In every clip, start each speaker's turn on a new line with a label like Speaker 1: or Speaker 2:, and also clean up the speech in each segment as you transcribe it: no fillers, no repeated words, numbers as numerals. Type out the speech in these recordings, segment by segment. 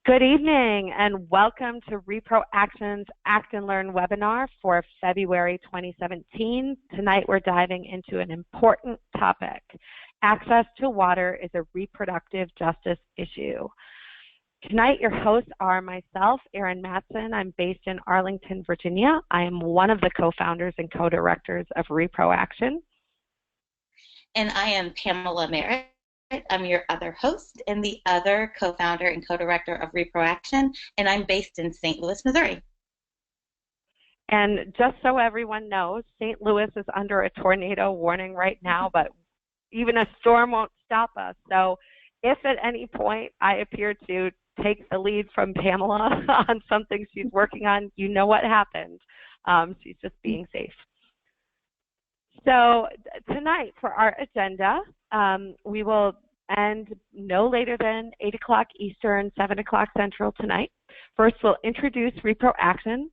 Speaker 1: Good evening and welcome to Reproaction's Act and Learn webinar for February 2017. Tonight we're diving into an important topic. Access to water is a reproductive justice issue. Tonight your hosts are myself, Erin Matson. I'm based in Arlington, Virginia. I am one of the co-founders and co-directors of Reproaction.
Speaker 2: And I am Pamela Merritt. I'm your other host and the other co-founder and co-director of Reproaction, and I'm based in St. Louis, Missouri.
Speaker 1: And just so everyone knows, St. Louis is under a tornado warning right now, but even a storm won't stop us. So if at any point I appear to take the lead from Pamela on something she's working on, you know what happened. She's just being safe. So tonight for our agenda, we will end no later than 8 o'clock Eastern, 7 o'clock Central tonight. First, we'll introduce Reproaction.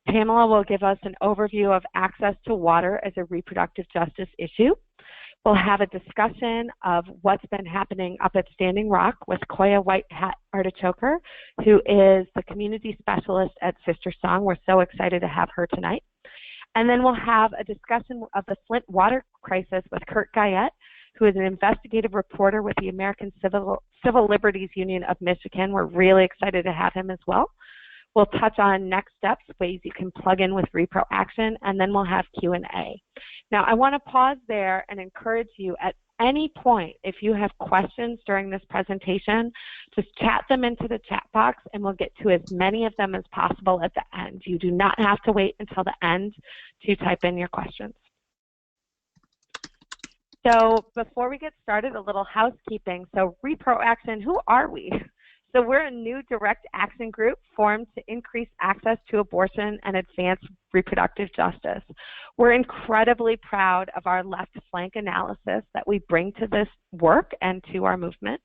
Speaker 1: Pamela will give us an overview of access to water as a reproductive justice issue. We'll have a discussion of what's been happening up at Standing Rock with Koya White Hat Artichoker, who is the community specialist at Sister Song. We're so excited to have her tonight. And then we'll have a discussion of the Flint water crisis with Kurt Guyette, who is an investigative reporter with the American Civil Liberties Union of Michigan. We're really excited to have him as well. We'll touch on next steps, ways you can plug in with Reproaction, and then we'll have Q&A. Now, I want to pause there and encourage you at any point, if you have questions during this presentation, just chat them into the chat box and we'll get to as many of them as possible at the end. You do not have to wait until the end to type in your questions. So before we get started, a little housekeeping. So Reproaction, who are we? So we're a new direct action group formed to increase access to abortion and advance reproductive justice. We're incredibly proud of our left flank analysis that we bring to this work and to our movement.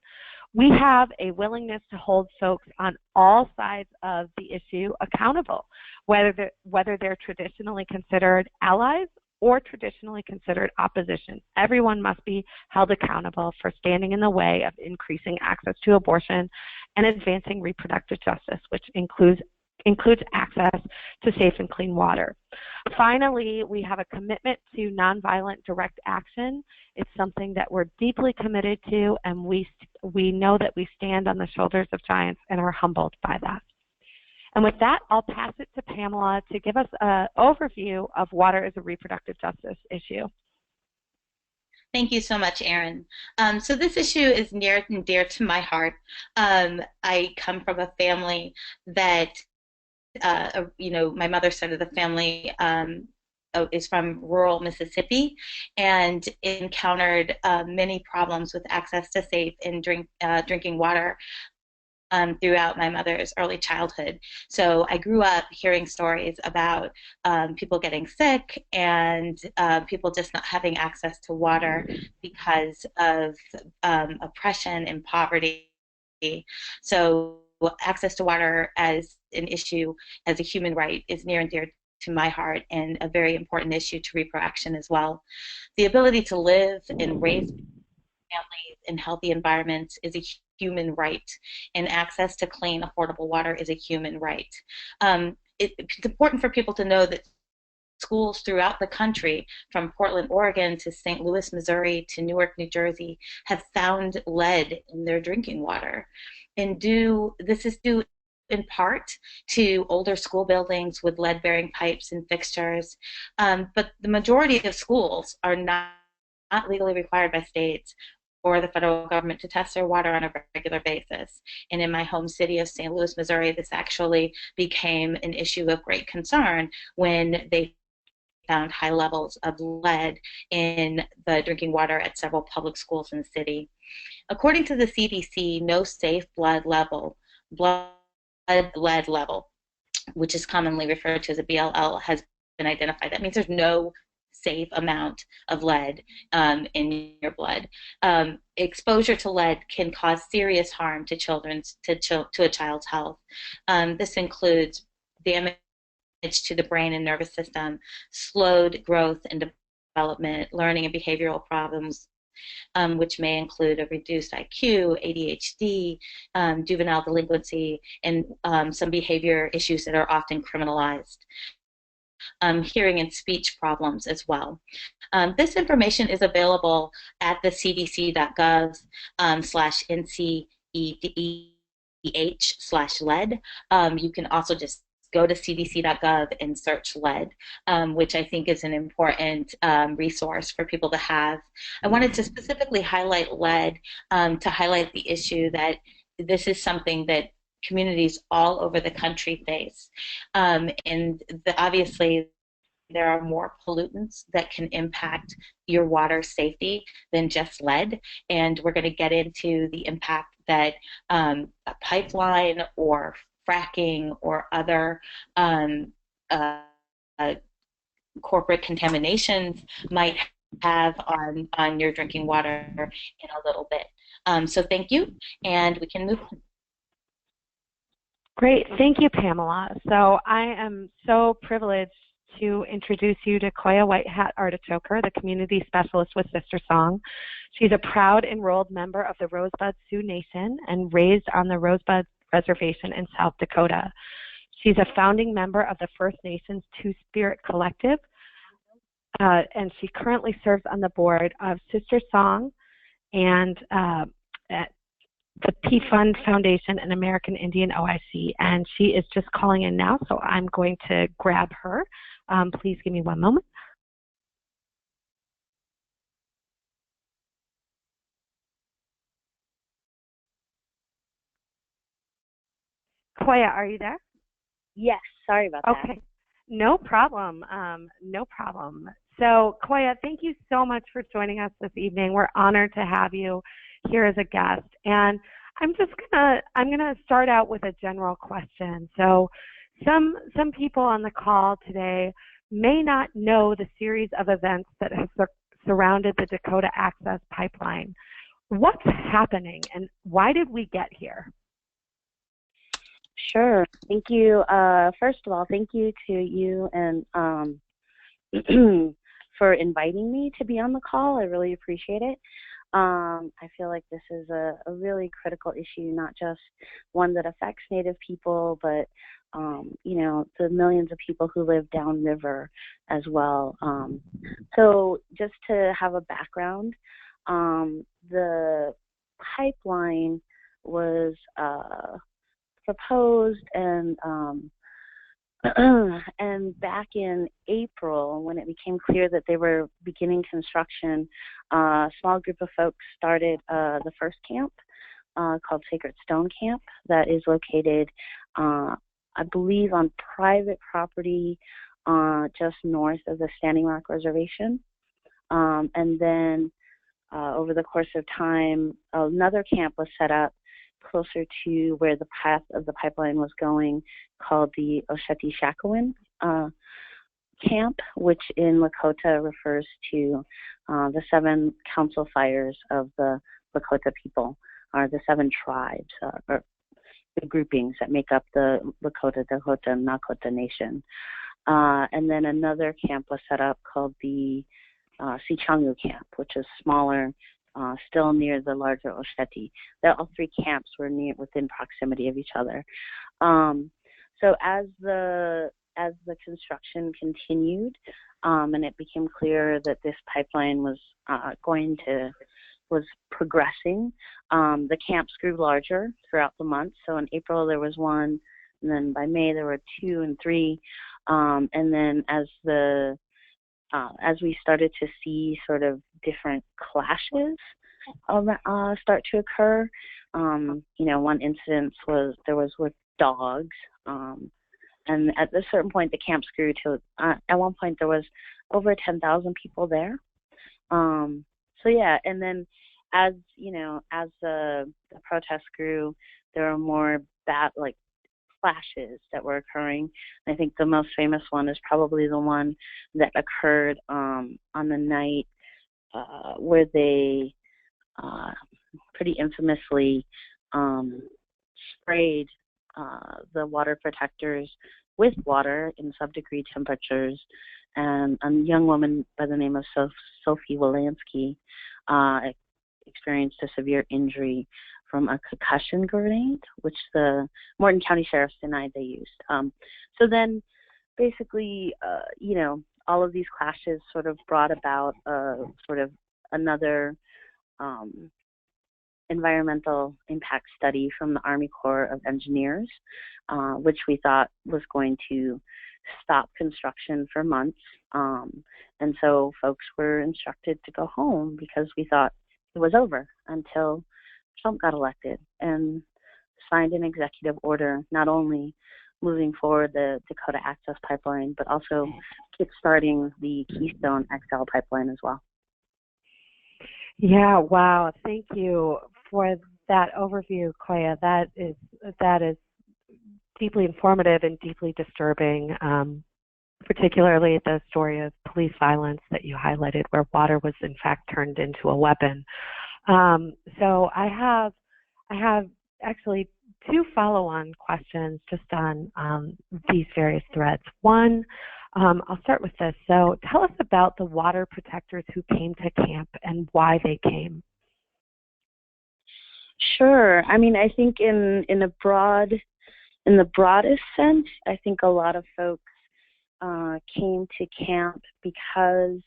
Speaker 1: We have a willingness to hold folks on all sides of the issue accountable, whether they're traditionally considered allies or traditionally considered opposition. Everyone must be held accountable for standing in the way of increasing access to abortion and advancing reproductive justice, which includes access to safe and clean water. Finally, we have a commitment to nonviolent direct action. It's something that we're deeply committed to, and we know that we stand on the shoulders of giants and are humbled by that. And with that, I'll pass it to Pamela to give us an overview of water as a reproductive justice issue.
Speaker 2: Thank you so much, Erin. So this issue is near and dear to my heart. I come from a family that, my mother's side of the family is from rural Mississippi and encountered many problems with access to safe and drinking water throughout my mother's early childhood. So I grew up hearing stories about people getting sick and people just not having access to water because of oppression and poverty. So access to water as an issue, as a human right, is near and dear to my heart and a very important issue to Reproaction as well. The ability to live and raise families in healthy environments is a human right, and access to clean, affordable water is a human right. It's important for people to know that schools throughout the country, from Portland, Oregon to St. Louis, Missouri to Newark, New Jersey, have found lead in their drinking water. And this is due in part to older school buildings with lead-bearing pipes and fixtures, but the majority of schools are not legally required by states or the federal government to test their water on a regular basis. And in my home city of St. Louis, Missouri, this actually became an issue of great concern when they found high levels of lead in the drinking water at several public schools in the city. According to the CDC, no safe blood lead level, which is commonly referred to as a BLL, has been identified. That means there's no safe amount of lead in your blood. Exposure to lead can cause serious harm to a child's health. This includes damage to the brain and nervous system, slowed growth and development, learning and behavioral problems, which may include a reduced IQ, ADHD, juvenile delinquency, and some behavior issues that are often criminalized. Hearing and speech problems as well. This information is available at the cdc.gov /NCEDH/lead. You can also just go to cdc.gov and search lead, which I think is an important resource for people to have. I wanted to specifically highlight lead to highlight the issue that this is something that communities all over the country face. Obviously, there are more pollutants that can impact your water safety than just lead. And we're going to get into the impact that a pipeline or fracking or other corporate contaminations might have on your drinking water in a little bit. So thank you, and we can move on.
Speaker 1: Great. Thank you, Pamela. So I am so privileged to introduce you to Koya White Hat Artichoker, the community specialist with Sister Song. She's a proud enrolled member of the Rosebud Sioux Nation and raised on the Rosebud Reservation in South Dakota. She's a founding member of the First Nations Two-Spirit Collective, and she currently serves on the board of Sister Song and the P Fund Foundation and American Indian OIC, and she is just calling in now, so I'm going to grab her. Please give me one moment. Koya, are you there?
Speaker 3: Yes, sorry about that.
Speaker 1: Okay, no problem. No problem. So, Koya, thank you so much for joining us this evening. We're honored to have you here as a guest, and I'm gonna start out with a general question. So, some people on the call today may not know the series of events that have surrounded the Dakota Access Pipeline. What's happening, and why did we get here?
Speaker 3: Sure. Thank you. First of all, thank you to you and for inviting me to be on the call. I really appreciate it. I feel like this is a really critical issue, not just one that affects Native people, but you know, the millions of people who live downriver as well. So just to have a background, the pipeline was proposed and back in April, when it became clear that they were beginning construction, a small group of folks started the first camp called Sacred Stone Camp that is located, I believe, on private property just north of the Standing Rock Reservation. And then over the course of time, another camp was set up closer to where the path of the pipeline was going, called the Osheti-Shakowin camp, which in Lakota refers to the 7 council fires of the Lakota people, or the 7 tribes, or the groupings that make up the Lakota, Dakota, and Nakota Nation. And then another camp was set up called the Sichangu camp, which is smaller, still near the larger Osheti. All 3 camps were within proximity of each other. So as the construction continued, and it became clear that this pipeline was progressing, the camps grew larger throughout the month. So in April there was 1, and then by May there were 2 and 3, and then as we started to see sort of different clashes start to occur, you know, one incident was with dogs, and at a certain point the camps grew to, at one point there was over 10,000 people there. So yeah, and then as the protests grew, there were more clashes that were occurring. I think the most famous one is probably the one that occurred on the night where they pretty infamously sprayed the water protectors with water in sub-degree temperatures, and a young woman by the name of Sophie Wolanski experienced a severe injury from a concussion grenade, which the Morton County Sheriff's denied they used. So then basically, all of these clashes sort of brought about sort of another environmental impact study from the Army Corps of Engineers, which we thought was going to stop construction for months. And so folks were instructed to go home because we thought it was over until Trump got elected and signed an executive order not only moving forward the Dakota Access Pipeline, but also kickstarting the Keystone XL pipeline as well.
Speaker 1: Yeah, wow. Thank you for that overview, Koya. That is deeply informative and deeply disturbing, particularly the story of police violence that you highlighted, where water was in fact turned into a weapon. So I have actually two follow-on questions just on these various threads. One, I'll start with this. So tell us about the water protectors who came to camp and why they came.
Speaker 3: Sure. I mean, I think in the broadest sense, I think a lot of folks came to camp because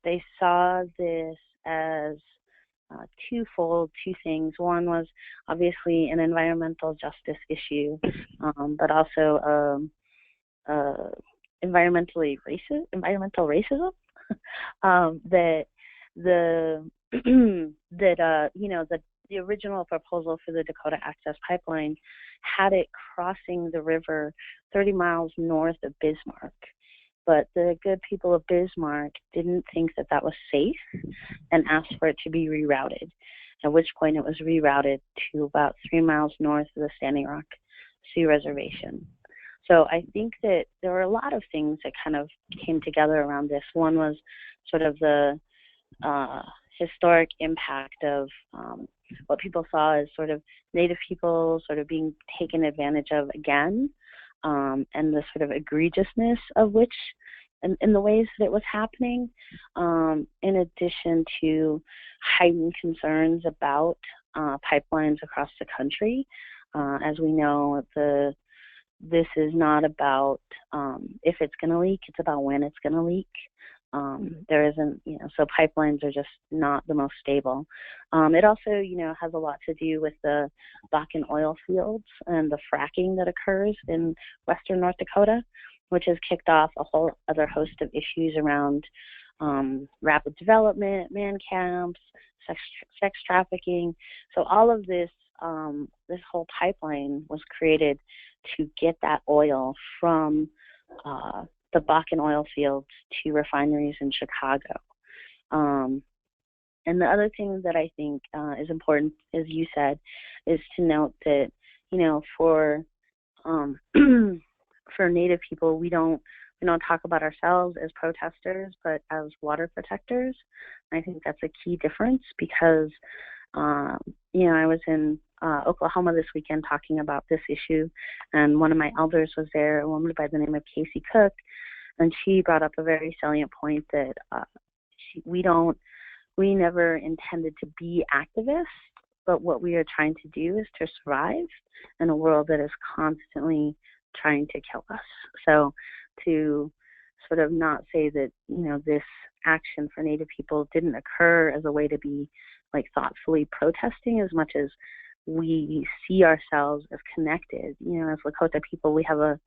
Speaker 3: they saw this as twofold, two things. One was obviously an environmental justice issue, but also environmental racism. That the original proposal for the Dakota Access Pipeline had it crossing the river 30 miles north of Bismarck. But the good people of Bismarck didn't think that that was safe and asked for it to be rerouted, at which point it was rerouted to about 3 miles north of the Standing Rock Sioux Reservation. So I think that there were a lot of things that kind of came together around this. One was sort of the historic impact of what people saw as sort of Native people sort of being taken advantage of again, and the sort of egregiousness of which, in the ways that it was happening, in addition to heightened concerns about pipelines across the country. As we know, this is not about if it's going to leak, it's about when it's going to leak. There isn't, so pipelines are just not the most stable. It also, has a lot to do with the Bakken oil fields and the fracking that occurs in western North Dakota, which has kicked off a whole other host of issues around rapid development, man camps, sex trafficking. So all of this, this whole pipeline was created to get that oil from the Bakken oil fields to refineries in Chicago. And the other thing that I think is important, as you said, is to note that, for for Native people, we don't talk about ourselves as protesters, but as water protectors. I think that's a key difference because, I was in Oklahoma this weekend talking about this issue, and one of my elders was there, a woman by the name of Casey Cook, and she brought up a very salient point that we never intended to be activists, but what we are trying to do is to survive in a world that is constantly trying to kill us. So to sort of not say that, this action for Native people didn't occur as a way to be like thoughtfully protesting as much as we see ourselves as connected. As Lakota people, we have a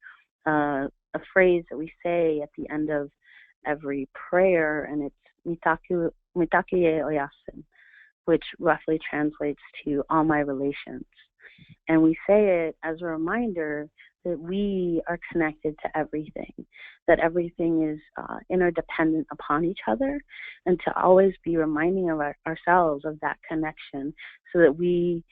Speaker 3: phrase that we say at the end of every prayer, and it's mitaku oyasin, which roughly translates to all my relations. And we say it as a reminder that we are connected to everything, that everything is interdependent upon each other, and to always be reminding of ourselves of that connection so that we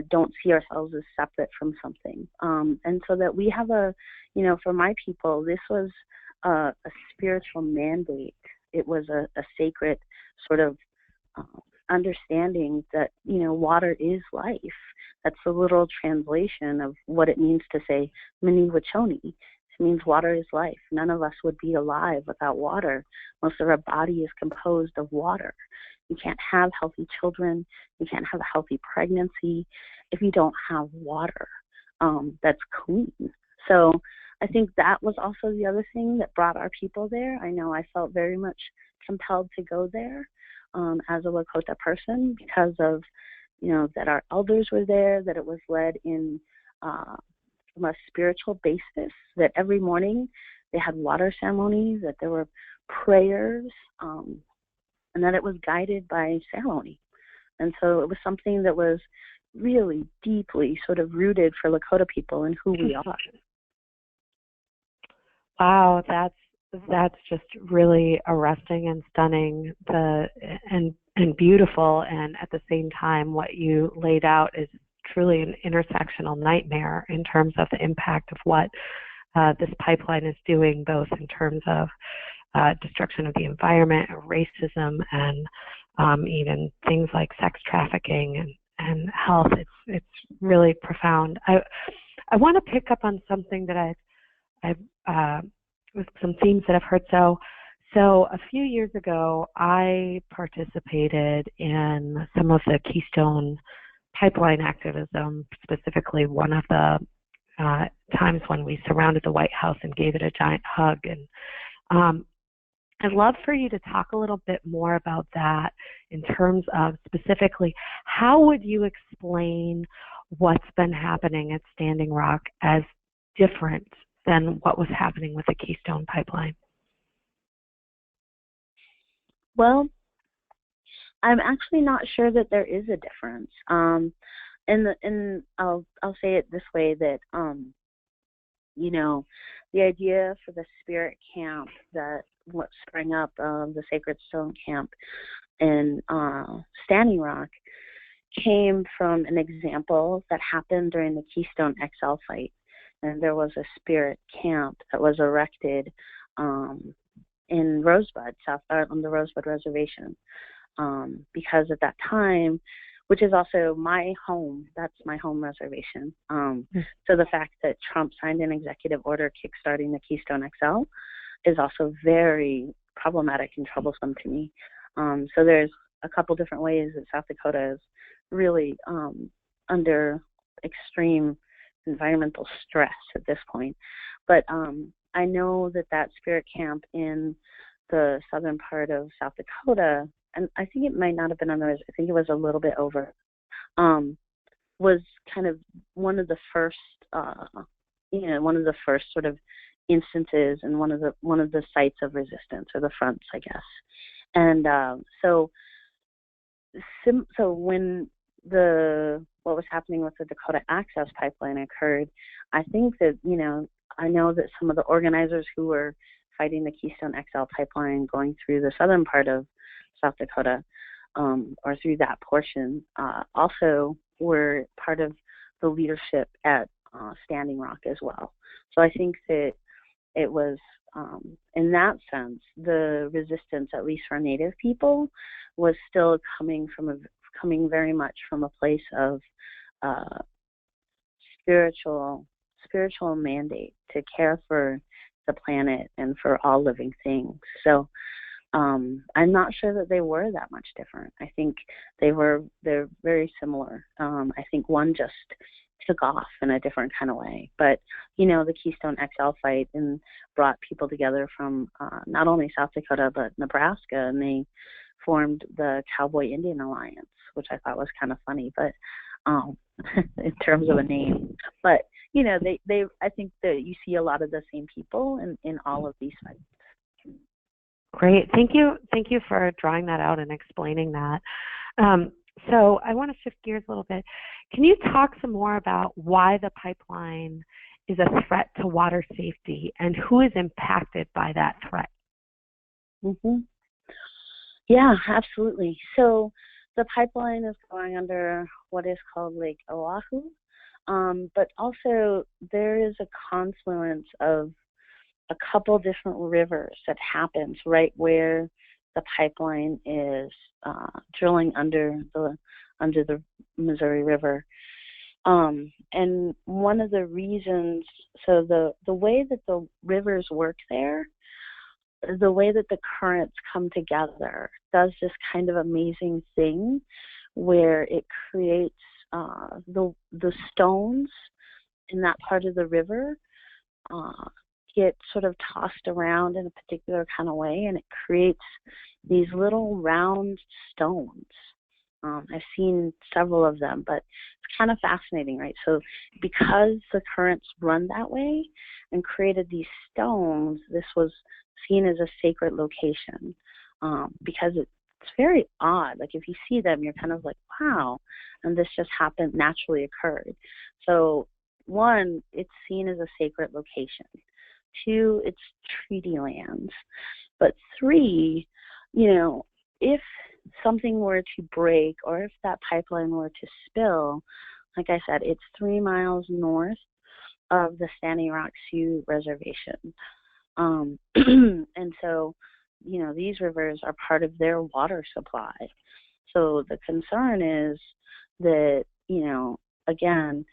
Speaker 3: don't see ourselves as separate from something. And so that we have for my people, this was a spiritual mandate. It was a sacred sort of understanding that, water is life. That's the literal translation of what it means to say Mini Wachoni. It means water is life. None of us would be alive without water. Most of our body is composed of water. You can't have healthy children. You can't have a healthy pregnancy if you don't have water that's clean. So I think that was also the other thing that brought our people there. I know I felt very much compelled to go there as a Lakota person because of, that our elders were there, that it was led in from a spiritual basis, that every morning they had water ceremonies, that there were prayers, and that it was guided by ceremony. And so it was something that was really deeply sort of rooted for Lakota people and who we are.
Speaker 1: Wow, that's just really arresting and stunning, and beautiful, and at the same time what you laid out is truly an intersectional nightmare in terms of the impact of what this pipeline is doing, both in terms of destruction of the environment, racism, and even things like sex trafficking and health. It's really profound. I want to pick up on something that I've with some themes that I've heard. So a few years ago, I participated in some of the Keystone pipeline activism, specifically one of the times when we surrounded the White House and gave it a giant hug. And I'd love for you to talk a little bit more about that in terms of specifically how would you explain what's been happening at Standing Rock as different than what was happening with the Keystone pipeline?
Speaker 3: Well, I'm actually not sure that there is a difference. And I'll say it this way, that the idea for the spirit camp that what sprang up, the Sacred Stone Camp in Standing Rock, came from an example that happened during the Keystone XL fight. And there was a spirit camp that was erected in Rosebud, on the Rosebud Reservation, because at that time, which is also my home, that's my home reservation. So the fact that Trump signed an executive order kickstarting the Keystone XL is also very problematic and troublesome to me. So there's a couple different ways that South Dakota is really under extreme environmental stress at this point. But I know that spirit camp in the southern part of South Dakota, and I think it might not have been on the, I think it was a little bit over, was kind of one of the first, one of the first sort of instances and one of the sites of resistance, or the fronts, I guess. And so when what was happening with the Dakota Access Pipeline occurred, I think that, I know that some of the organizers who were fighting the Keystone XL pipeline going through the southern part of South Dakota, or through that portion, also were part of the leadership at Standing Rock as well. So I think that it was, in that sense, the resistance, at least for Native people, was still coming very much from a place of spiritual mandate to care for the planet and for all living things. So I'm not sure that they were that much different. I think they're very similar. I think one just took off in a different kind of way. But, the Keystone XL fight and brought people together from not only South Dakota, but Nebraska, and they formed the Cowboy Indian Alliance, which I thought was kind of funny, but in terms of a name. But, I think that you see a lot of the same people in all of these fights.
Speaker 1: Great. Thank you for drawing that out and explaining that. So I want to shift gears a little bit. Can you talk some more about why the pipeline is a threat to water safety and who is impacted by that threat?
Speaker 3: Mm-hmm. Yeah, absolutely. So the pipeline is going under what is called Lake Oahu, but also there is a confluence of a couple different rivers that happens right where the pipeline is drilling under the Missouri River. And one of the reasons, so the way that the rivers work there the way that the currents come together does this kind of amazing thing where it creates the stones in that part of the river get sort of tossed around in a particular kind of way, and it creates these little round stones. I've seen several of them, but it's kind of fascinating, right? So because the currents run that way and created these stones, this was seen as a sacred location because it's very odd. Like if you see them, you're kind of like, wow, and this just happened, naturally occurred. So one, it's seen as a sacred location. Two, it's treaty lands. But three, if something were to break or if that pipeline were to spill, like I said, it's 3 miles north of the Standing Rock Sioux Reservation. And so, these rivers are part of their water supply. So the concern is that, again,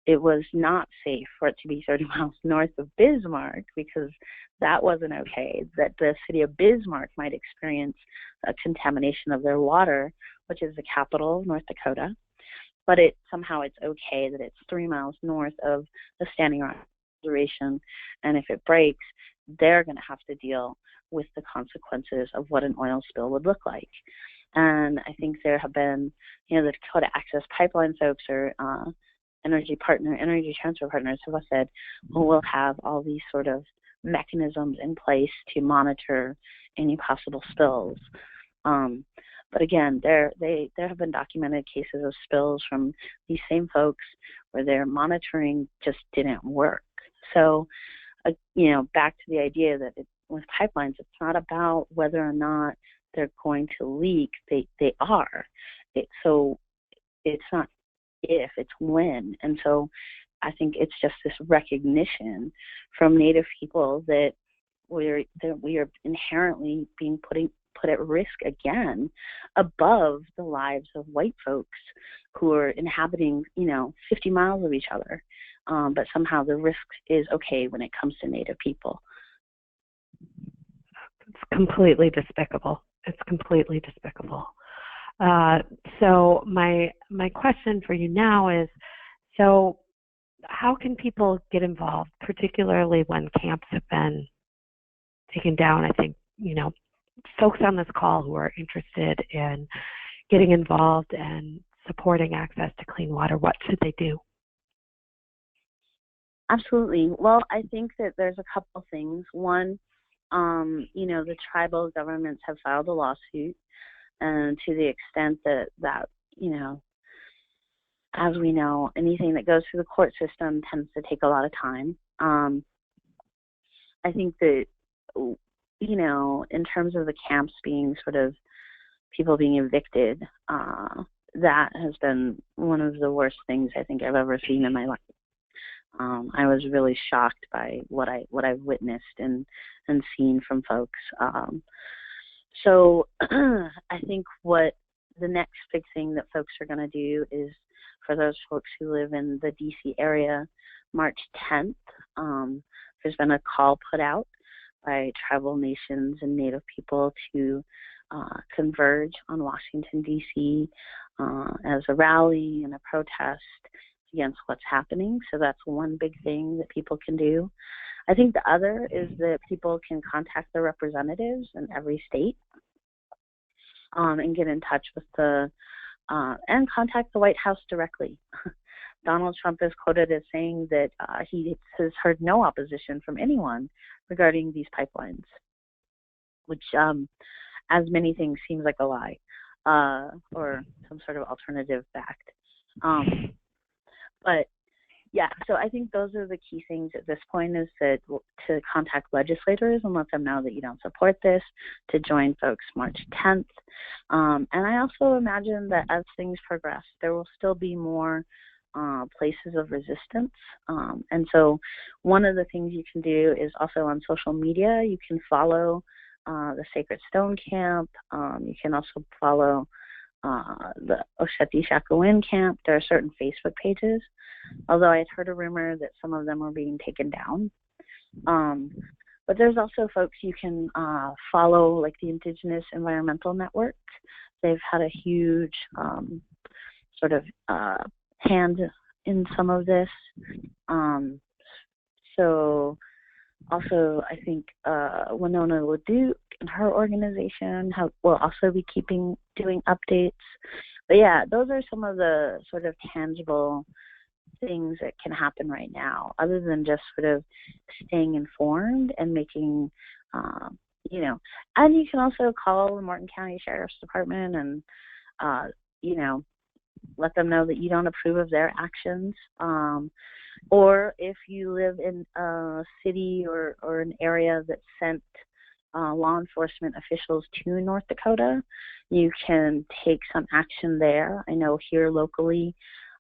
Speaker 3: it was not safe for it to be 30 miles north of Bismarck because that wasn't okay, that the city of Bismarck might experience a contamination of their water, which is the capital of North Dakota. But somehow it's okay that it's 3 miles north of the Standing Rock Reservation, and if it breaks, they're going to have to deal with the consequences of what an oil spill would look like. And I think there have been, the Dakota Access Pipeline folks or energy transfer partners have said, well, we'll have all these sort of mechanisms in place to monitor any possible spills. But again, there have been documented cases of spills from these same folks where their monitoring just didn't work. So, back to the idea that with pipelines, it's not about whether or not they're going to leak. They are. So it's not if, it's when. And so I think it's just this recognition from Native people that we are inherently being put at risk again above the lives of white folks who are inhabiting 50 miles of each other, but somehow the risk is okay when it comes to Native people.
Speaker 1: It's completely despicable. So my question for you now is, so how can people get involved, particularly when camps have been taken down? I think, folks on this call who are interested in getting involved and supporting access to clean water, what should they do?
Speaker 3: Absolutely. Well, I think that there's a couple things. One, the tribal governments have filed a lawsuit, and to the extent that as we know, anything that goes through the court system tends to take a lot of time. I think that, in terms of the camps being sort of people being evicted, that has been one of the worst things I think I've ever seen in my life. I was really shocked by what I've witnessed and seen from folks. So I think what the next big thing that folks are going to do is, for those folks who live in the DC area, March 10th, there's been a call put out by tribal nations and Native people to converge on Washington, DC as a rally and a protest against what's happening. So that's one big thing that people can do. I think the other is that people can contact their representatives in every state and get in touch with and contact the White House directly. Donald Trump is quoted as saying that he has heard no opposition from anyone regarding these pipelines, which, as many things, seems like a lie or some sort of alternative fact. But yeah, so I think those are the key things at this point, is that to contact legislators and let them know that you don't support this, to join folks March 10th. And I also imagine that as things progress, there will still be more places of resistance. And so one of the things you can do is also on social media, you can follow the Sacred Stone Camp. You can also follow the Osheti Shakowin camp. There are certain Facebook pages, although I had heard a rumor that some of them were being taken down. But there's also folks you can follow, like the Indigenous Environmental Network. They've had a huge sort of hand in some of this. So also, I think Winona LeDuc and her organization will also be doing updates. But yeah, those are some of the sort of tangible things that can happen right now, other than just sort of staying informed and making, you know, and you can also call the Morton County Sheriff's Department and, you know, let them know that you don't approve of their actions. Or if you live in a city or an area that sent law enforcement officials to North Dakota, you can take some action there. I know here locally,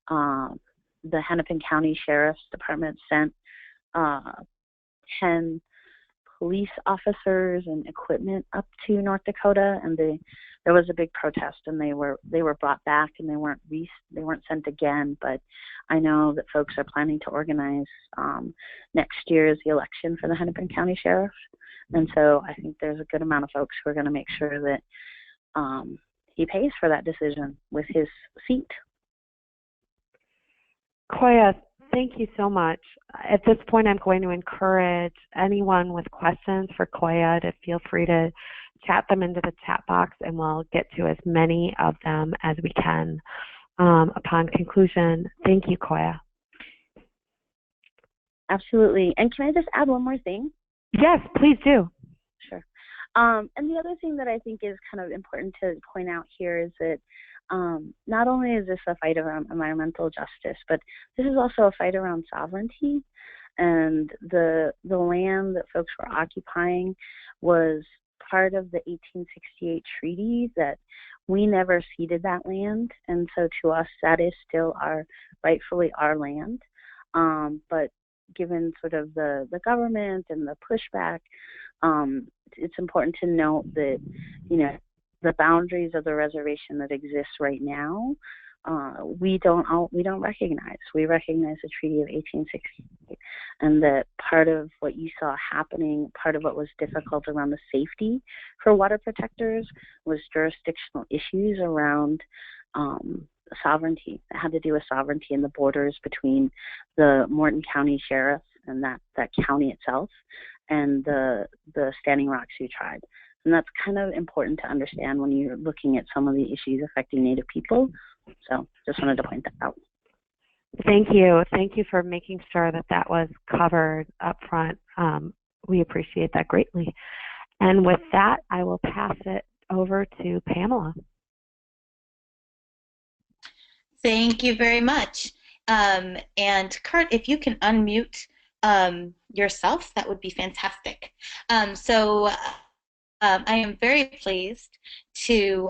Speaker 3: the Hennepin County Sheriff's Department sent 10 police officers and equipment up to North Dakota, and there was a big protest, and they were brought back, and they weren't sent again. But I know that folks are planning to organize next year's the election for the Hennepin County Sheriff, and so I think there's a good amount of folks who are going to make sure that he pays for that decision with his seat.
Speaker 1: Koya, thank you so much. At this point, I'm going to encourage anyone with questions for Koya to feel free to chat them into the chat box, and we'll get to as many of them as we can upon conclusion. Thank you, Koya.
Speaker 3: Absolutely. And can I just add one more thing?
Speaker 1: Yes, please do.
Speaker 3: Sure. And the other thing that I think is kind of important to point out here is that not only is this a fight around environmental justice, but this is also a fight around sovereignty. And the land that folks were occupying was part of the 1868 treaty that we never ceded that land. And so to us, that is still rightfully our land. But given sort of the government and the pushback, it's important to note that, you know, the boundaries of the reservation that exists right now, we don't recognize. We recognize the Treaty of 1868, and that part of what you saw happening, part of what was difficult around the safety for water protectors was jurisdictional issues around sovereignty. It had to do with sovereignty and the borders between the Morton County Sheriff and that county itself and the Standing Rock Sioux tribe. And that's kind of important to understand when you're looking at some of the issues affecting Native people. So just wanted to point that out.
Speaker 1: Thank you. Thank you for making sure that was covered up front. We appreciate that greatly. And with that, I will pass it over to Pamela.
Speaker 2: Thank you very much. And Kurt, if you can unmute yourself, that would be fantastic. I am very pleased to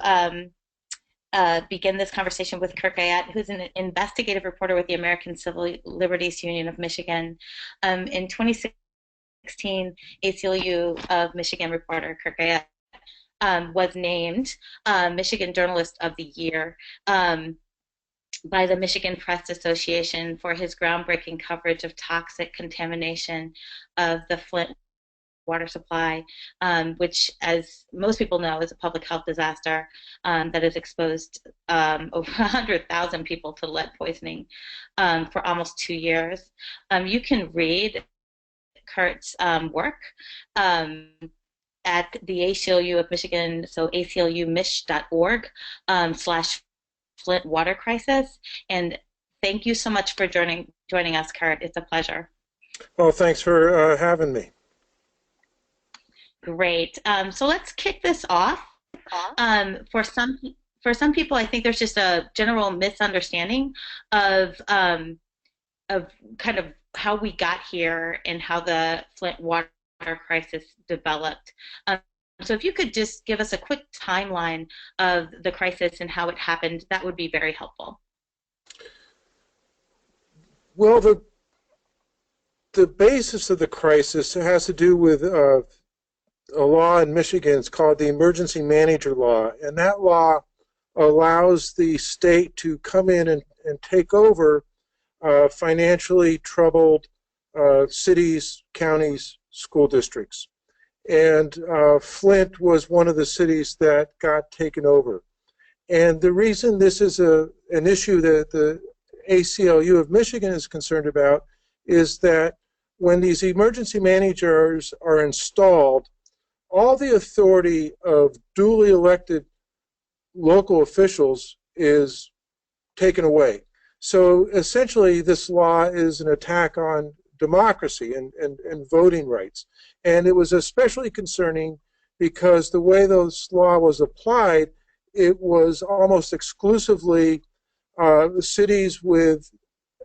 Speaker 2: begin this conversation with Kurt Guyette, who's an investigative reporter with the American Civil Liberties Union of Michigan. In 2016, ACLU of Michigan reporter Kurt Guyette was named Michigan Journalist of the Year by the Michigan Press Association for his groundbreaking coverage of toxic contamination of the Flint water supply, which, as most people know, is a public health disaster that has exposed over 100,000 people to lead poisoning for almost 2 years. You can read Kurt's work at the ACLU of Michigan, so aclumich.org /Flint water crisis. And thank you so much for joining us, Kurt. It's a pleasure.
Speaker 4: Well, thanks for having me.
Speaker 2: Great. So let's kick this off. For some people, I think there's just a general misunderstanding of kind of how we got here and how the Flint water crisis developed. So if you could just give us a quick timeline of the crisis and how it happened, that would be very helpful.
Speaker 4: Well, the basis of the crisis has to do with a law in Michigan. It's called the Emergency Manager Law, and that law allows the state to come in and take over financially troubled cities, counties, school districts. And Flint was one of the cities that got taken over. And the reason this is an issue that the ACLU of Michigan is concerned about is that when these emergency managers are installed, all the authority of duly elected local officials is taken away. So essentially this law is an attack on democracy and voting rights. And it was especially concerning because the way this law was applied, it was almost exclusively cities with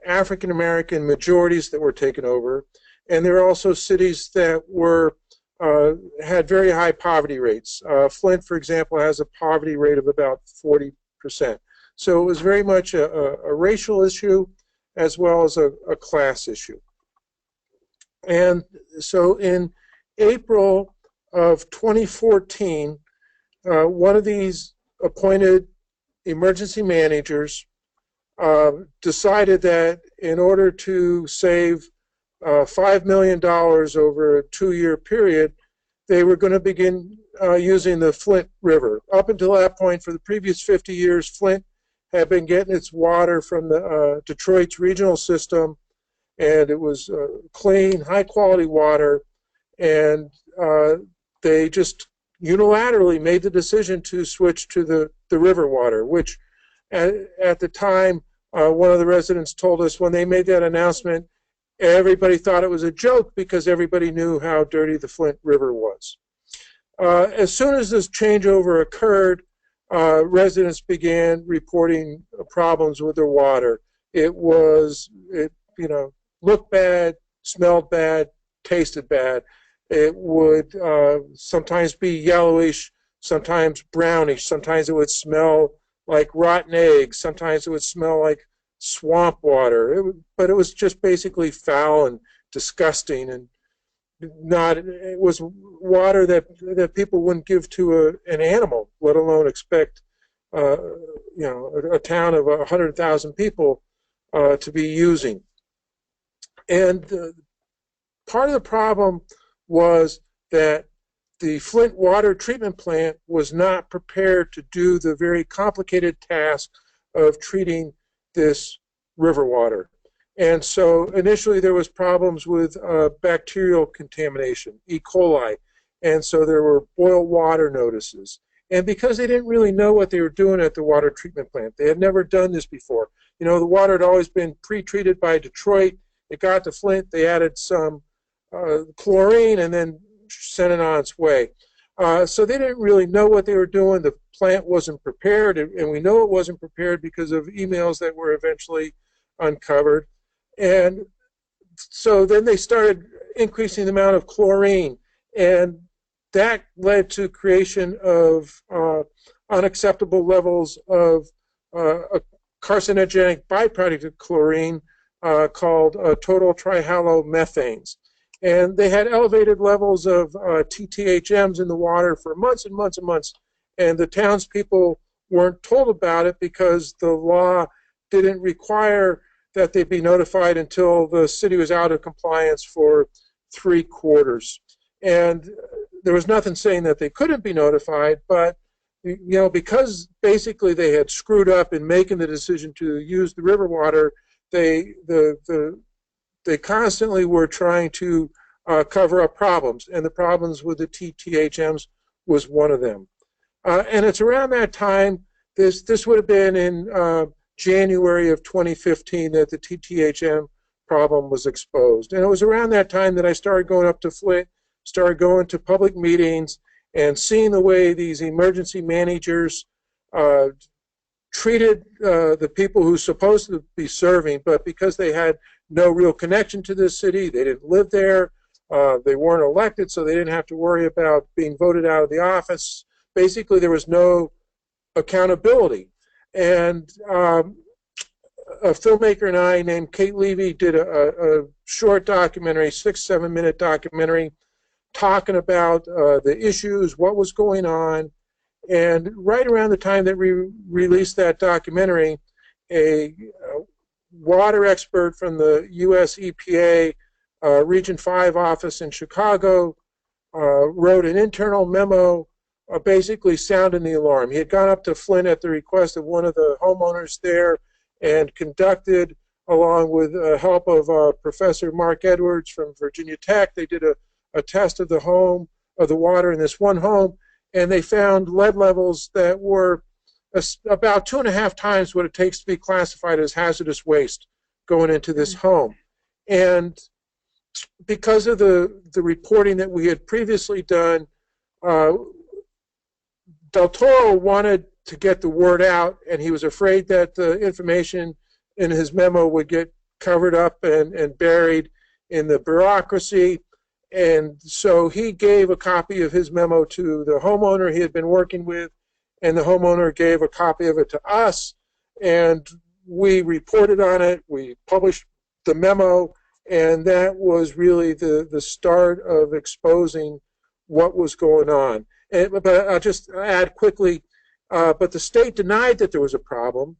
Speaker 4: African American majorities that were taken over, and there are also cities that were had very high poverty rates. Flint, for example, has a poverty rate of about 40%. So it was very much a racial issue as well as a class issue. And so in April of 2014, one of these appointed emergency managers decided that in order to save $5 million over a 2-year period, they were going to begin using the Flint River. Up until that point, for the previous 50 years, Flint had been getting its water from the Detroit's regional system, and it was clean, high-quality water, and they just unilaterally made the decision to switch to the river water, which at the time, one of the residents told us when they made that announcement, everybody thought it was a joke because everybody knew how dirty the Flint River was. As soon as this changeover occurred, residents began reporting problems with their water. It looked bad, smelled bad, tasted bad. It would sometimes be yellowish, sometimes brownish. Sometimes it would smell like rotten eggs. Sometimes it would smell like swamp water. But it was just basically foul and disgusting, and it was water that people wouldn't give to an animal, let alone expect a town of 100,000 people to be using. And part of the problem was that the Flint water treatment plant was not prepared to do the very complicated task of treating this river water. And so initially there was problems with bacterial contamination, E. coli, and so there were boil water notices. And because they didn't really know what they were doing at the water treatment plant, they had never done this before. The water had always been pre-treated by Detroit. It got to Flint, they added some chlorine and then sent it on its way. So they didn't really know what they were doing. The plant wasn't prepared, and we know it wasn't prepared because of emails that were eventually uncovered. And so then they started increasing the amount of chlorine, and that led to creation of unacceptable levels of a carcinogenic byproduct of chlorine called total trihalomethanes. And they had elevated levels of TTHMs in the water for months and months and months, and the townspeople weren't told about it because the law didn't require that they be notified until the city was out of compliance for 3 quarters. And there was nothing saying that they couldn't be notified, but because basically they had screwed up in making the decision to use the river water, they constantly were trying to cover up problems, and the problems with the TTHMs was one of them. And it's around that time, this would have been in January of 2015 that the TTHM problem was exposed. And it was around that time that I started going up to Flint, started going to public meetings, and seeing the way these emergency managers treated the people who were supposed to be serving, but because they had no real connection to this city, they didn't live there, they weren't elected, so they didn't have to worry about being voted out of the office. Basically, there was no accountability. And a filmmaker and I named Kate Levy did a short documentary, 6-7 minute documentary, talking about the issues, what was going on. And right around the time that we released that documentary, a water expert from the US EPA Region 5 office in Chicago wrote an internal memo basically sounding the alarm. He had gone up to Flint at the request of one of the homeowners there and conducted, along with help of Professor Mark Edwards from Virginia Tech, they did a test of the water in this one home, and they found lead levels that were about 2.5 times what it takes to be classified as hazardous waste going into this home. And because of the reporting that we had previously done, Del Toro wanted to get the word out, and he was afraid that the information in his memo would get covered up and buried in the bureaucracy. And so he gave a copy of his memo to the homeowner he had been working with, and the homeowner gave a copy of it to us, and we reported on it. We published the memo, and that was really the start of exposing what was going on. But I'll just add quickly, but the state denied that there was a problem,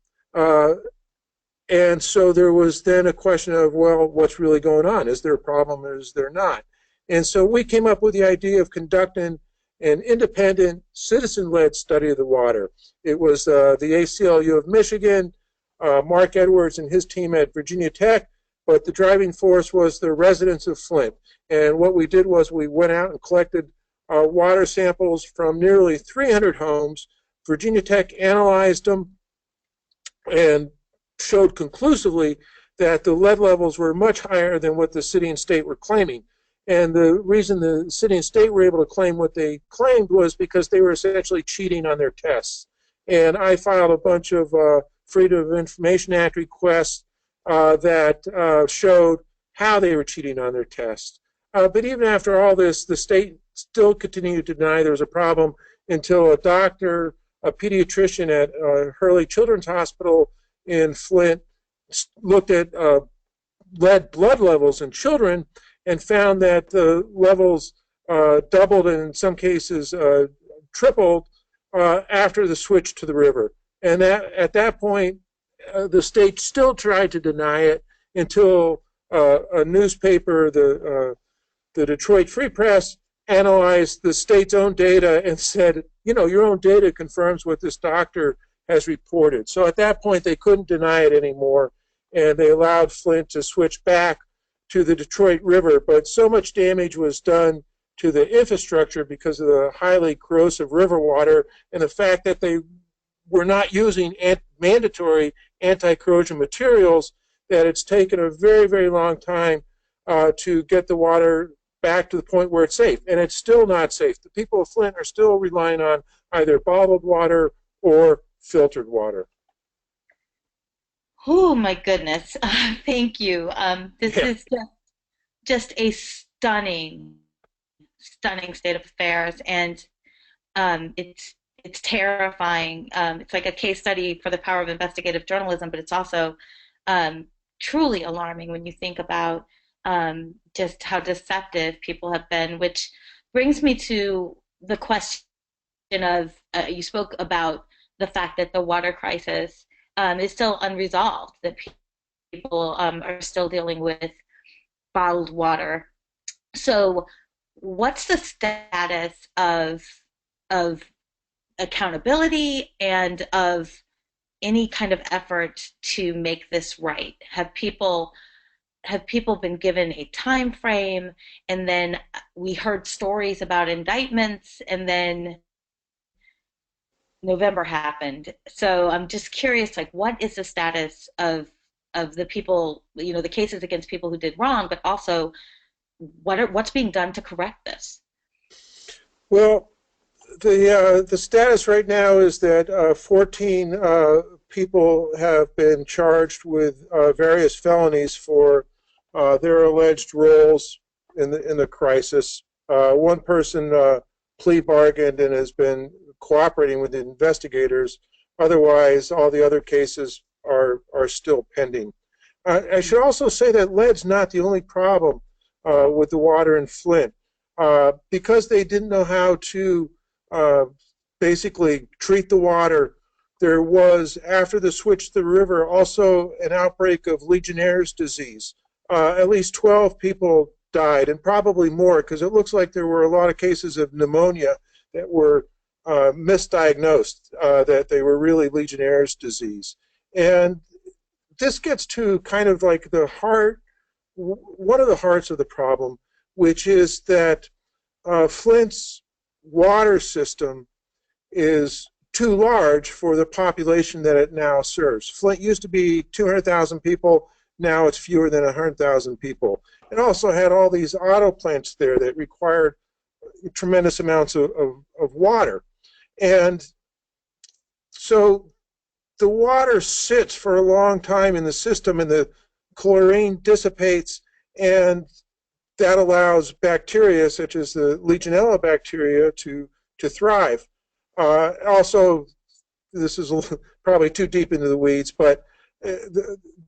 Speaker 4: and so there was then a question of, well, what's really going on? Is there a problem or is there not? And so we came up with the idea of conducting an independent citizen-led study of the water. It was the ACLU of Michigan, Mark Edwards and his team at Virginia Tech, but the driving force was the residents of Flint. And what we did was we went out and collected water samples from nearly 300 homes. Virginia Tech analyzed them and showed conclusively that the lead levels were much higher than what the city and state were claiming. And the reason the city and state were able to claim what they claimed was because they were essentially cheating on their tests. And I filed a bunch of Freedom of Information Act requests that showed how they were cheating on their tests. But even after all this, the state still continued to deny there was a problem until a doctor, a pediatrician at Hurley Children's Hospital in Flint, looked at lead blood levels in children and found that the levels doubled and in some cases tripled after the switch to the river. And at that point, the state still tried to deny it until a newspaper, the Detroit Free Press, analyzed the state's own data and said, you know, your own data confirms what this doctor has reported. So at that point, they couldn't deny it anymore, and they allowed Flint to switch back to the Detroit River. But so much damage was done to the infrastructure because of the highly corrosive river water and the fact that they were not using mandatory anti-corrosion materials that it's taken a very, very long time to get the water back to the point where it's safe. And it's still not safe. The people of Flint are still relying on either bottled water or filtered water.
Speaker 2: Oh my goodness. Thank you. This is just a stunning state of affairs, and it's terrifying. It's like a case study for the power of investigative journalism, but it's also truly alarming when you think about just how deceptive people have been, which brings me to the question of, you spoke about the fact that the water crisis is still unresolved, that people are still dealing with bottled water. So what's the status of accountability and of any kind of effort to make this right? Have people been given a time frame? And then we heard stories about indictments, and then November happened. So I'm just curious, like, what is the status of the people, you know, the cases against people who did wrong, but also what's being done to correct this?
Speaker 4: Well, the status right now is that 14 people have been charged with various felonies for their alleged roles in the crisis. One person plea bargained and has been cooperating with the investigators. Otherwise, all the other cases are still pending. I should also say that lead's not the only problem with the water in Flint. Because they didn't know how to basically treat the water, there was, after the switch to the river, also an outbreak of Legionnaire's disease at least 12 people died, and probably more, because it looks like there were a lot of cases of pneumonia that were misdiagnosed, that they were really Legionnaire's disease. And this gets to kind of like the heart, one of the hearts of the problem, which is that Flint's water system is too large for the population that it now serves. Flint used to be 200,000 people, now it's fewer than 100,000 people. It also had all these auto plants there that required tremendous amounts of water. And so the water sits for a long time in the system, and the chlorine dissipates, and that allows bacteria such as the Legionella bacteria to thrive. Also, this is probably too deep into the weeds, but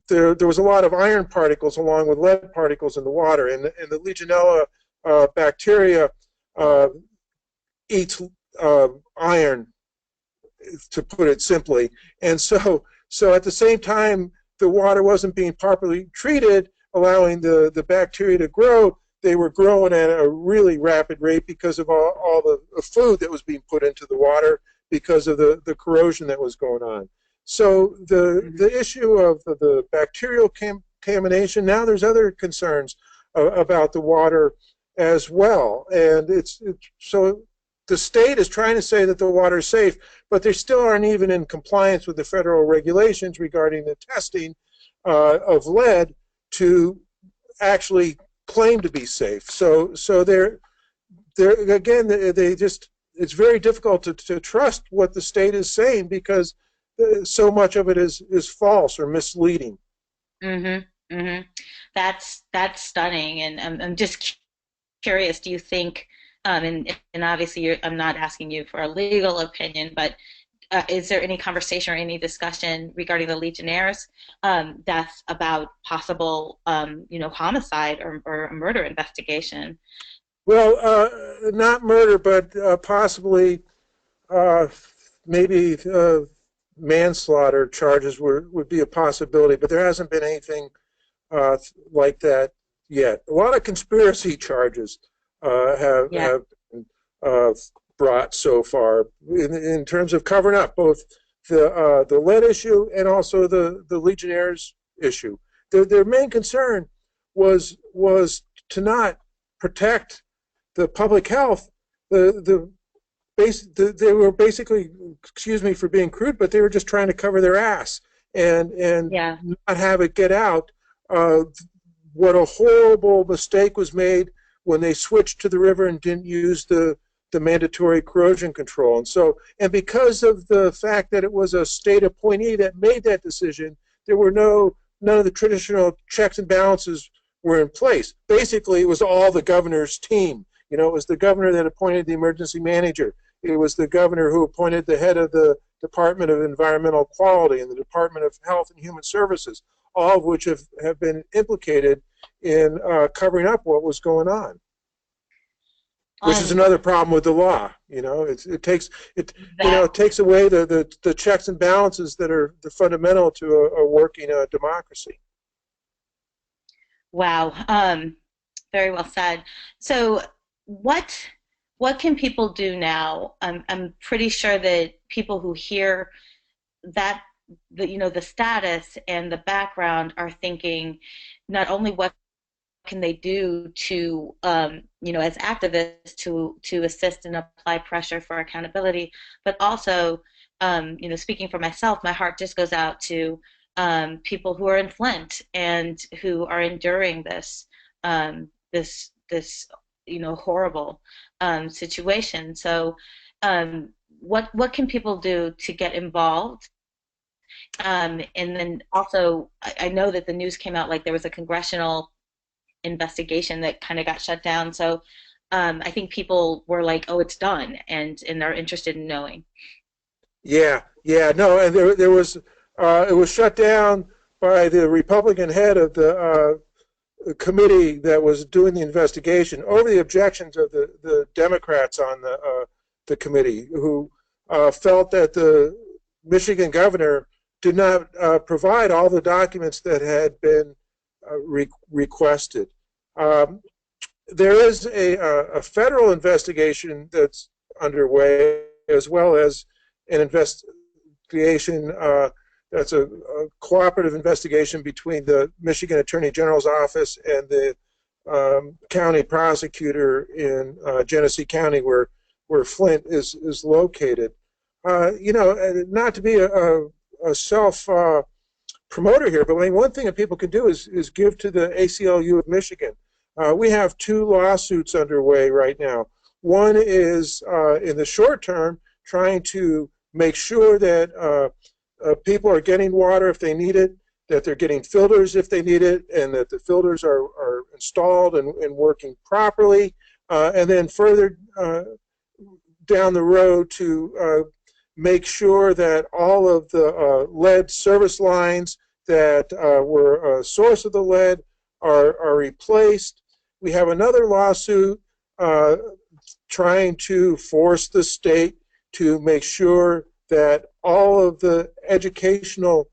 Speaker 4: there was a lot of iron particles along with lead particles in the water, and the Legionella bacteria eats iron, to put it simply. And so at the same time, the water wasn't being properly treated, allowing the bacteria to grow. They were growing at a really rapid rate because of all the food that was being put into the water, because of the corrosion that was going on. So the issue of the bacterial contamination, now there's other concerns about the water as well. And so the state is trying to say that the water is safe, but they still aren't even in compliance with the federal regulations regarding the testing of lead to actually claim to be safe. So they're again, they just, it's very difficult to trust what the state is saying, because so much of it is false or misleading.
Speaker 2: Mm-hmm. Mm-hmm. That's stunning, and I'm just curious. Do you think, and obviously I'm not asking you for a legal opinion, but is there any conversation or any discussion regarding the Legionnaires' deaths about possible, homicide or a murder investigation?
Speaker 4: Well, not murder, but possibly maybe manslaughter charges would be a possibility, but there hasn't been anything like that yet. A lot of conspiracy charges have been brought so far in terms of covering up both the lead issue and also the Legionnaires' issue. Their main concern was to not protect the public health. They were basically, excuse me for being crude, but they were just trying to cover their ass and not have it get out. What a horrible mistake was made when they switched to the river and didn't use the mandatory corrosion control. And because of the fact that it was a state appointee that made that decision, there were none of the traditional checks and balances were in place. Basically, it was all the governor's team. It was the governor that appointed the emergency manager. It was the governor who appointed the head of the Department of Environmental Quality and the Department of Health and Human Services, all of which have been implicated in covering up what was going on. Which is another problem with the law. It takes away the checks and balances that are fundamental to a working democracy.
Speaker 2: Wow, very well said. So, what can people do now? I'm pretty sure that people who hear that the status and the background are thinking not only what can they do to, as activists to assist and apply pressure for accountability, but also, speaking for myself, my heart just goes out to people who are in Flint and who are enduring this horrible situation. So, what can people do to get involved? And then also, I know that the news came out like there was a congressional investigation that kind of got shut down. So I think people were like, "Oh, it's done," and are interested in knowing.
Speaker 4: No, and there was it was shut down by the Republican head of the committee that was doing the investigation over the objections of the Democrats on the committee, who felt that the Michigan governor did not provide all the documents that had been requested. There is a federal investigation that's underway, as well as an investigation that's a cooperative investigation between the Michigan Attorney General's office and the county prosecutor in Genesee County, where Flint is located. You know, not to be a self promoter here, but I mean, one thing that people can do is give to the ACLU of Michigan. We have 2 lawsuits underway right now. One is in the short term, trying to make sure that people are getting water if they need it, that they're getting filters if they need it, and that the filters are installed and working properly. And then further down the road to make sure that all of the lead service lines that were a source of the lead are replaced. We have another lawsuit trying to force the state to make sure that all of the educational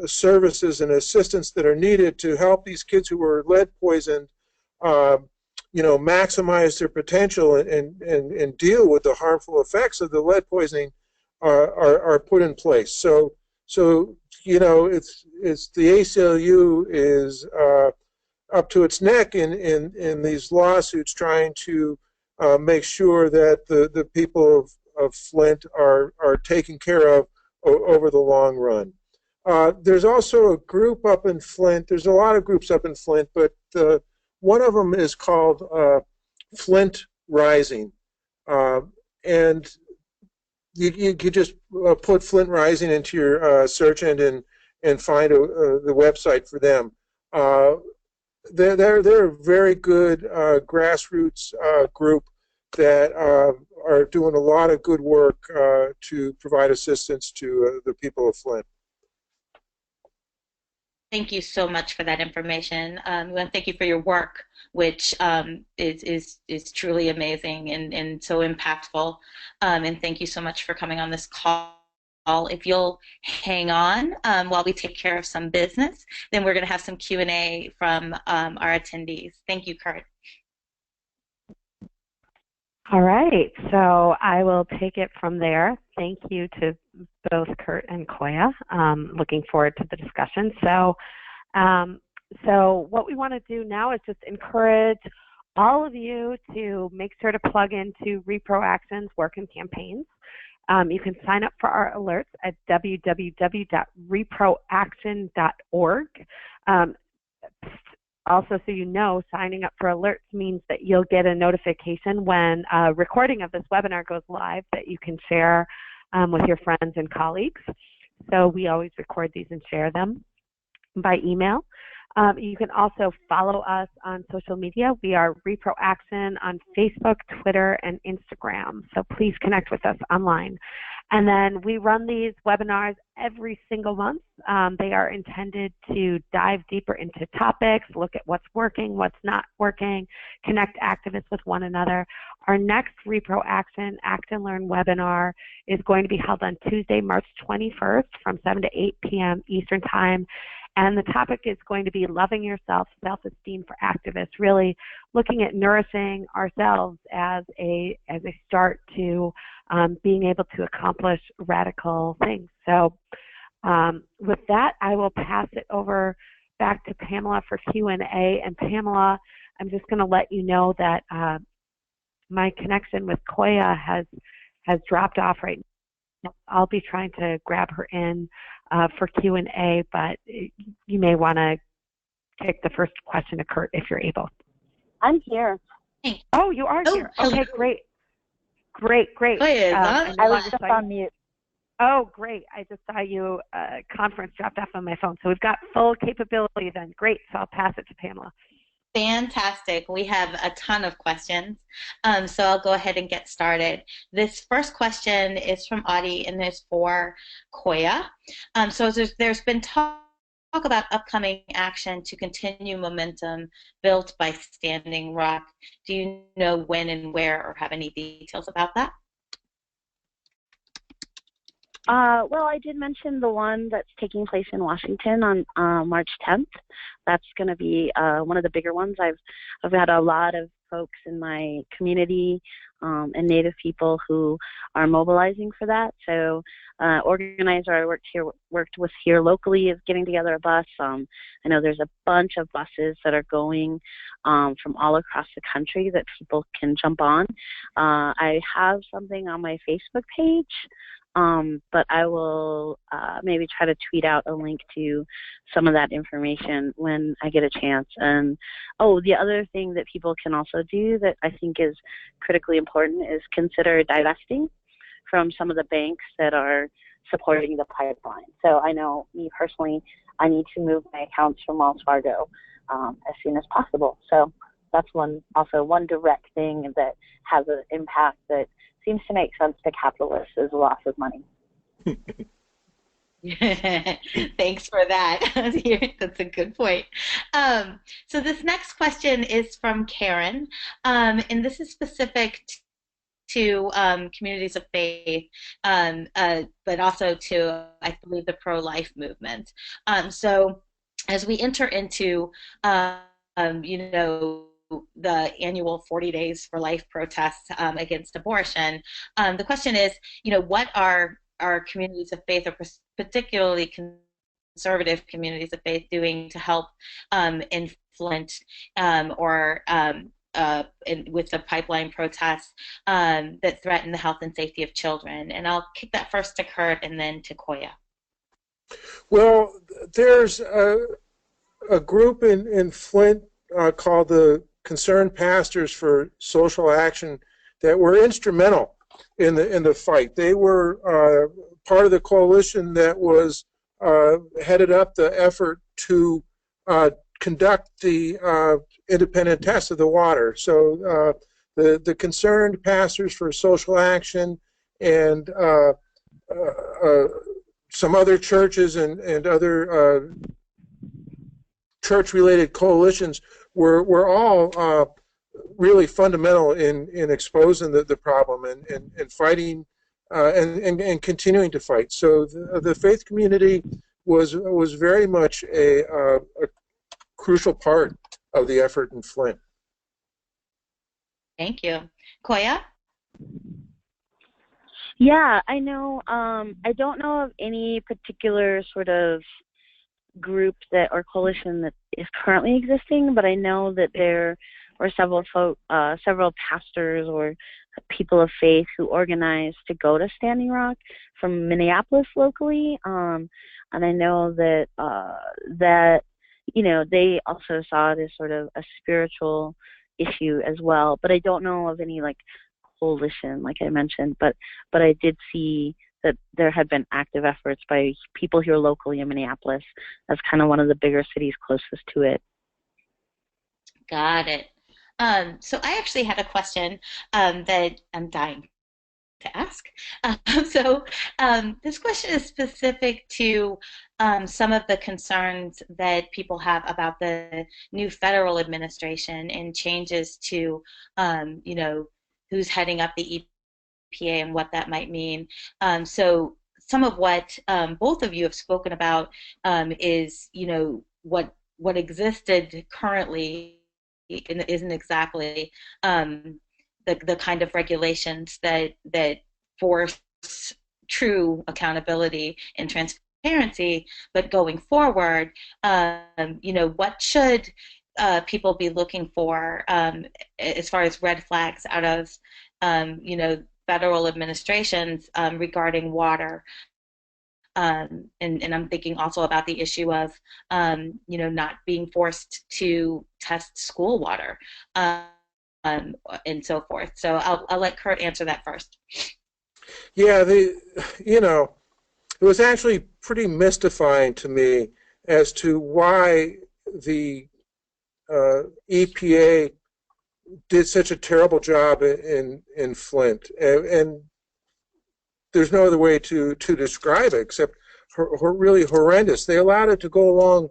Speaker 4: services and assistance that are needed to help these kids who were lead poisoned, you know, maximize their potential and deal with the harmful effects of the lead poisoning are put in place. So you know, it's the ACLU is up to its neck in these lawsuits, trying to make sure that the people of Flint are taken care of over the long run. There's also a group up in Flint. There's a lot of groups up in Flint, but one of them is called Flint Rising, and you just put Flint Rising into your search engine and find the website for them. They're a very good grassroots group that are doing a lot of good work to provide assistance to the people of Flint.
Speaker 2: Thank you so much for that information. And thank you for your work, which is truly amazing and so impactful. And thank you so much for coming on this call. If you'll hang on while we take care of some business, then we're going to have some Q&A from our attendees. Thank you, Kurt.
Speaker 1: All right, so I will take it from there. Thank you to both Kurt and Koya. Looking forward to the discussion. So what we want to do now is just encourage all of you to make sure to plug into Reproaction's work and campaigns. You can sign up for our alerts at www.reproaction.org. Also, so you know, signing up for alerts means that you'll get a notification when a recording of this webinar goes live that you can share with your friends and colleagues. So we always record these and share them by email. You can also follow us on social media. We are Reproaction on Facebook, Twitter, and Instagram. So please connect with us online. And then we run these webinars every single month. They are intended to dive deeper into topics, look at what's working, what's not working, connect activists with one another. Our next Reproaction Act and Learn webinar is going to be held on Tuesday, March 21st from 7 to 8 p.m. Eastern Time. And the topic is going to be loving yourself, self-esteem for activists, really looking at nourishing ourselves as a start to being able to accomplish radical things. So with that, I will pass it over back to Pamela for Q&A. And Pamela, I'm just going to let you know that my connection with Koya has dropped off right now. I'll be trying to grab her in for Q&A, but you may want to take the first question to Kurt if you're able.
Speaker 3: I'm here.
Speaker 1: Oh, you are here. Okay, great. Great.
Speaker 3: I was just on mute.
Speaker 1: Oh, great. I just saw you conference dropped off on my phone. So we've got full capability then. Great. So I'll pass it to Pamela.
Speaker 2: Fantastic. We have a ton of questions, so I'll go ahead and get started. This first question is from Audie and is for Koya. So there's been talk about upcoming action to continue momentum built by Standing Rock. Do you know when and where or have any details about that?
Speaker 3: Well, I did mention the one that's taking place in Washington on March 10th. That's going to be one of the bigger ones. I've had a lot of folks in my community and Native people who are mobilizing for that. So, organizer I worked with here locally is getting together a bus. I know there's a bunch of buses that are going from all across the country that people can jump on. I have something on my Facebook page. But I will maybe try to tweet out a link to some of that information when I get a chance. And, the other thing that people can also do that I think is critically important is consider divesting from some of the banks that are supporting the pipeline. So I know me personally, I need to move my accounts from Wells Fargo as soon as possible. So that's one direct thing that has an impact that seems to make sense to capitalists is loss of money.
Speaker 2: Thanks for that. That's a good point. So this next question is from Karen, and this is specific to communities of faith, but also to, I believe, the pro-life movement. So as we enter into, the annual 40 Days for Life protests against abortion, the question is, what are our communities of faith, or particularly conservative communities of faith, doing to help in Flint or with the pipeline protests that threaten the health and safety of children? And I'll kick that first to Kurt and then to Koya.
Speaker 4: Well, there's a group in Flint called the Concerned Pastors for Social Action that were instrumental in the fight. They were part of the coalition that was headed up the effort to conduct the independent test of the water. So the Concerned Pastors for Social Action and some other churches and other church-related coalitions were all really fundamental in exposing the problem and fighting and continuing to fight. So the faith community was very much a crucial part of the effort in Flint.
Speaker 2: Thank you. Koya?
Speaker 3: Yeah, I know. I don't know of any particular sort of group or coalition that is currently existing, but I know that there were several pastors or people of faith who organized to go to Standing Rock from Minneapolis locally, and I know that they also saw it as sort of a spiritual issue as well. But I don't know of any coalition, like I mentioned. But I did see that there had been active efforts by people here locally in Minneapolis. That's kind of one of the bigger cities closest to it.
Speaker 2: Got it. So I actually had a question that I'm dying to ask. This question is specific to some of the concerns that people have about the new federal administration and changes to, who's heading up the EPA and what that might mean. So some of what both of you have spoken about is, what existed currently isn't exactly the kind of regulations that force true accountability and transparency. But going forward, what should people be looking for as far as red flags out of federal administrations regarding water? And I'm thinking also about the issue of, not being forced to test school water and so forth. So I'll let Kurt answer that first.
Speaker 4: Yeah, it was actually pretty mystifying to me as to why the EPA did such a terrible job in Flint, and there's no other way to describe it except really horrendous. They allowed it to go on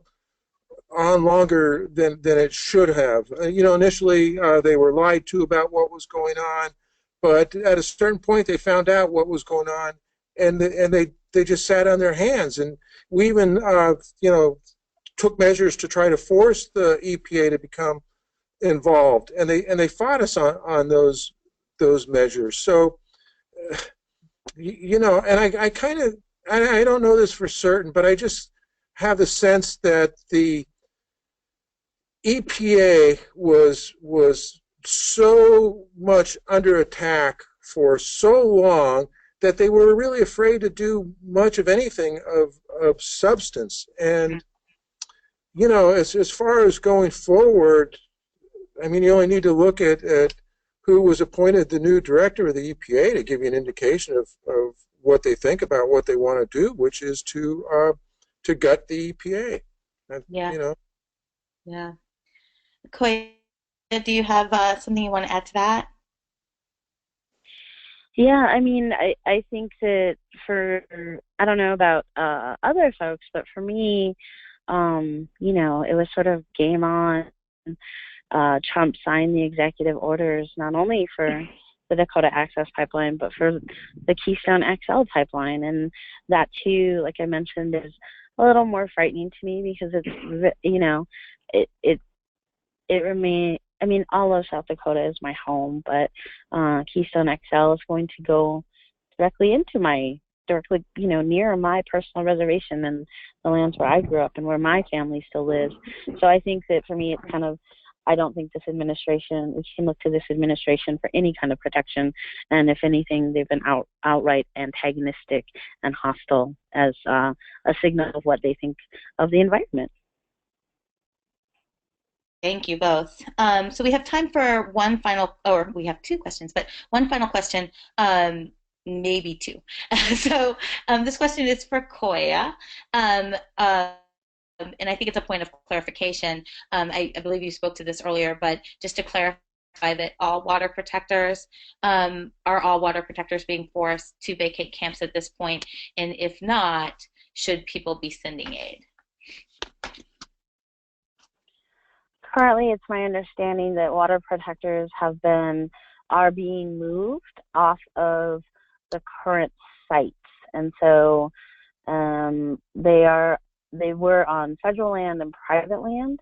Speaker 4: longer than it should have. Initially they were lied to about what was going on, but at a certain point they found out what was going on, and they they just sat on their hands. And we even you know, took measures to try to force the EPA to become involved, and they fought us on those measures. So you know, and I kind of, I don't know this for certain, but I just have the sense that the EPA was so much under attack for so long that they were really afraid to do much of anything of substance. And you know, as far as going forward, I mean, you only need to look at who was appointed the new director of the EPA to give you an indication of what they think about what they want to do, which is to gut the EPA.
Speaker 2: Yeah.
Speaker 4: You know.
Speaker 2: Yeah. Koya, do you have something you want to add to that?
Speaker 3: Yeah, I mean, I think that I don't know about other folks, but for me, you know, it was sort of game on. Trump signed the executive orders not only for the Dakota Access Pipeline, but for the Keystone XL pipeline. And that, too, like I mentioned, is a little more frightening to me because it's, you know, it remains, I mean, all of South Dakota is my home, but Keystone XL is going to go directly, you know, near my personal reservation and the lands where I grew up and where my family still lives. So I think that for me, it's kind of, I don't think this administration, we can look to this administration for any kind of protection. And if anything, they've been outright antagonistic and hostile as a signal of what they think of the environment.
Speaker 2: Thank you both. So we have time for one final, or we have two questions, but one final question, maybe two. So this question is for Koya. And I think it's a point of clarification. I believe you spoke to this earlier, but just to clarify that all water protectors, are all water protectors being forced to vacate camps at this point? And if not, should people be sending aid?
Speaker 3: Currently, it's my understanding that water protectors are being moved off of the current sites. And so they were on federal land and private land,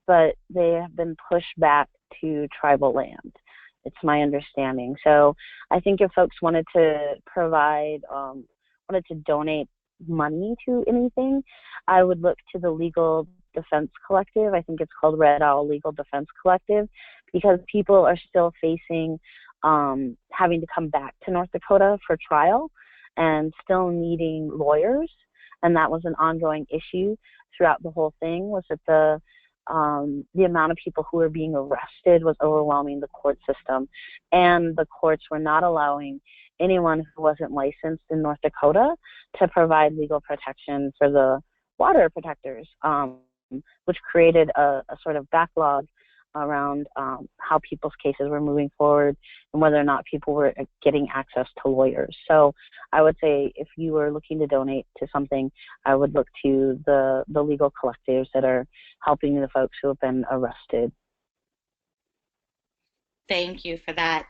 Speaker 3: but they have been pushed back to tribal land. It's my understanding. So I think if folks wanted to donate money to anything, I would look to the Legal Defense Collective. I think it's called Red Owl Legal Defense Collective, because people are still facing having to come back to North Dakota for trial and still needing lawyers. And that was an ongoing issue throughout the whole thing, was that the amount of people who were being arrested was overwhelming the court system. And the courts were not allowing anyone who wasn't licensed in North Dakota to provide legal protection for the water protectors, which created a sort of backlog around how people's cases were moving forward and whether or not people were getting access to lawyers. So I would say if you were looking to donate to something, I would look to the legal collectives that are helping the folks who have been arrested.
Speaker 2: Thank you for that.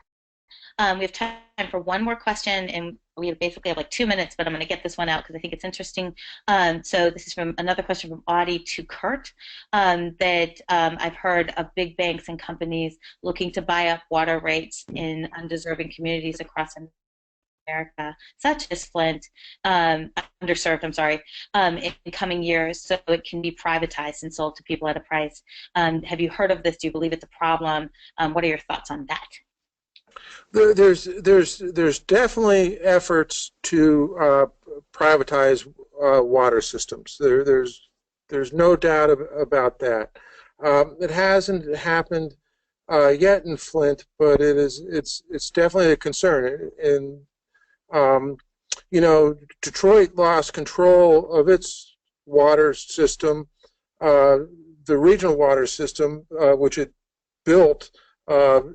Speaker 2: We have time for one more question, and we basically have like 2 minutes, but I'm going to get this one out because I think it's interesting. So this is from another question from Audie to Kurt, that I've heard of big banks and companies looking to buy up water rights in undeserving communities across America, such as Flint, underserved, I'm sorry, in coming years, so it can be privatized and sold to people at a price. Have you heard of this? Do you believe it's a problem? What are your thoughts on that?
Speaker 4: There's definitely efforts to privatize water systems. There's no doubt about that. It hasn't happened yet in Flint, but it's definitely a concern. And you know, Detroit lost control of its water system, the regional water system, which it built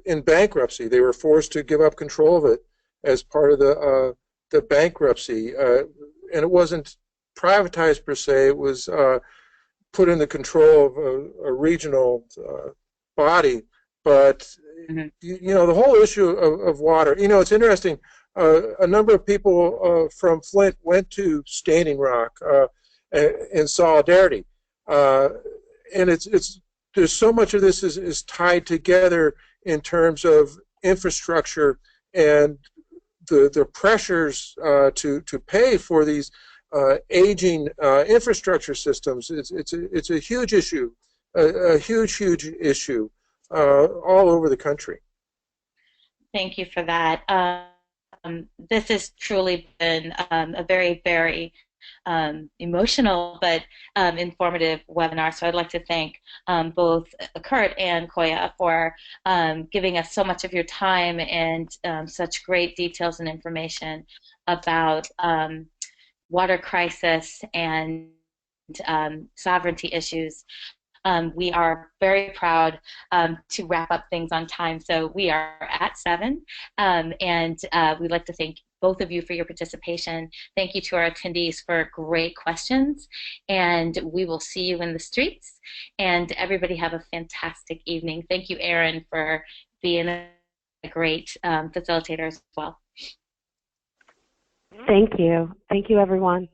Speaker 4: in bankruptcy. They were forced to give up control of it as part of the bankruptcy, and it wasn't privatized per se. It was put in the control of a regional body, but you know, the whole issue of water. You know, it's interesting. A number of people from Flint went to Standing Rock in solidarity, and there's so much of this is tied together in terms of infrastructure and the pressures to pay for these aging infrastructure systems. It's a huge issue, a huge issue all over the country.
Speaker 2: Thank you for that. This has truly been a very, very emotional but informative webinar. So I'd like to thank both Kurt and Koya for giving us so much of your time and such great details and information about water crisis and sovereignty issues. We are very proud to wrap up things on time, so we are at 7, and we'd like to thank both of you for your participation. Thank you to our attendees for great questions, and we will see you in the streets, and everybody have a fantastic evening. Thank you, Erin, for being a great facilitator as well.
Speaker 1: Thank you. Thank you, everyone.